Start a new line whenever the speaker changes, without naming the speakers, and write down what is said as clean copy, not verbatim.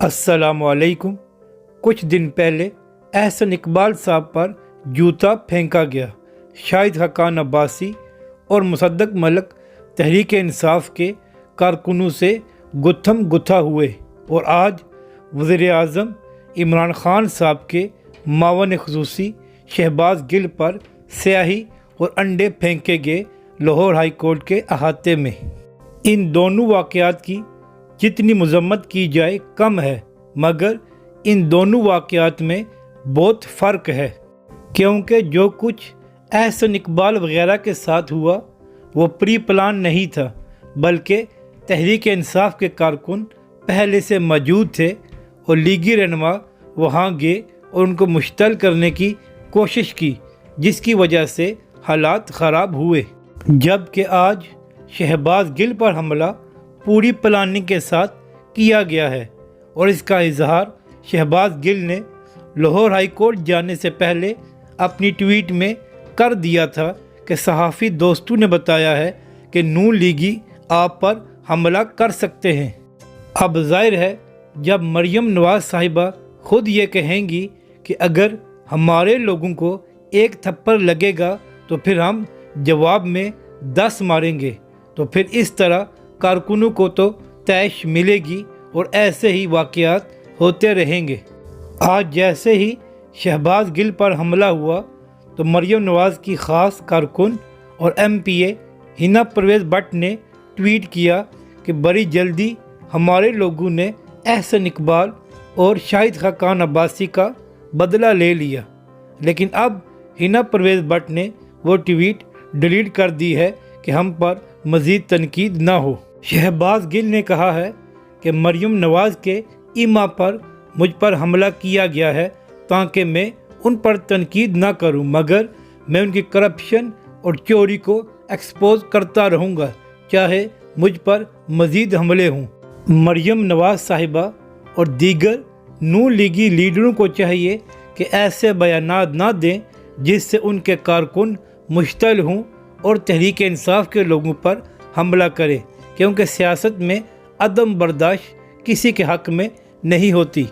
السلام علیکم۔ کچھ دن پہلے احسن اقبال صاحب پر جوتا پھینکا گیا۔ شاہد خاقان عباسی اور مصدق ملک تحریک انصاف کے کارکنوں سے گتھم گتھا ہوئے اور آج وزیر اعظم عمران خان صاحب کے معاون خصوصی شہباز گل پر سیاہی اور انڈے پھینکے گئے لاہور ہائی کورٹ کے احاطے میں۔ ان دونوں واقعات کی جتنی مذمت کی جائے کم ہے، مگر ان دونوں واقعات میں بہت فرق ہے، کیونکہ جو کچھ احسن اقبال وغیرہ کے ساتھ ہوا وہ پری پلان نہیں تھا، بلکہ تحریک انصاف کے کارکن پہلے سے موجود تھے اور لیگی رہنما وہاں گئے اور ان کو مشتعل کرنے کی کوشش کی، جس کی وجہ سے حالات خراب ہوئے۔ جبکہ آج شہباز گل پر حملہ پوری پلاننگ کے ساتھ کیا گیا ہے، اور اس کا اظہار شہباز گل نے لاہور ہائی کورٹ جانے سے پہلے اپنی ٹویٹ میں کر دیا تھا کہ صحافی دوستوں نے بتایا ہے کہ نون لیگی آپ پر حملہ کر سکتے ہیں۔ اب ظاہر ہے جب مریم نواز صاحبہ خود یہ کہیں گی کہ اگر ہمارے لوگوں کو ایک تھپڑ لگے گا تو پھر ہم جواب میں 10 ماریں گے، تو پھر اس طرح کارکنوں کو تو طیش ملے گی اور ایسے ہی واقعات ہوتے رہیں گے۔ آج جیسے ہی شہباز گل پر حملہ ہوا تو مریم نواز کی خاص کارکن اور ایم پی اے ہنا پرویز بٹ نے ٹویٹ کیا کہ بڑی جلدی ہمارے لوگوں نے احسن اقبال اور شاہد خاقان عباسی کا بدلہ لے لیا، لیکن اب ہنا پرویز بٹ نے وہ ٹویٹ ڈیلیٹ کر دی ہے کہ ہم پر مزید تنقید نہ ہو۔ شہباز گل نے کہا ہے کہ مریم نواز کے ایما پر مجھ پر حملہ کیا گیا ہے تاکہ میں ان پر تنقید نہ کروں، مگر میں ان کی کرپشن اور چوری کو ایکسپوز کرتا رہوں گا، چاہے مجھ پر مزید حملے ہوں۔ مریم نواز صاحبہ اور دیگر نون لیگی لیڈروں کو چاہیے کہ ایسے بیانات نہ دیں جس سے ان کے کارکن مشتعل ہوں اور تحریک انصاف کے لوگوں پر حملہ کریں، کیونکہ سیاست میں عدم برداشت کسی کے حق میں نہیں ہوتی۔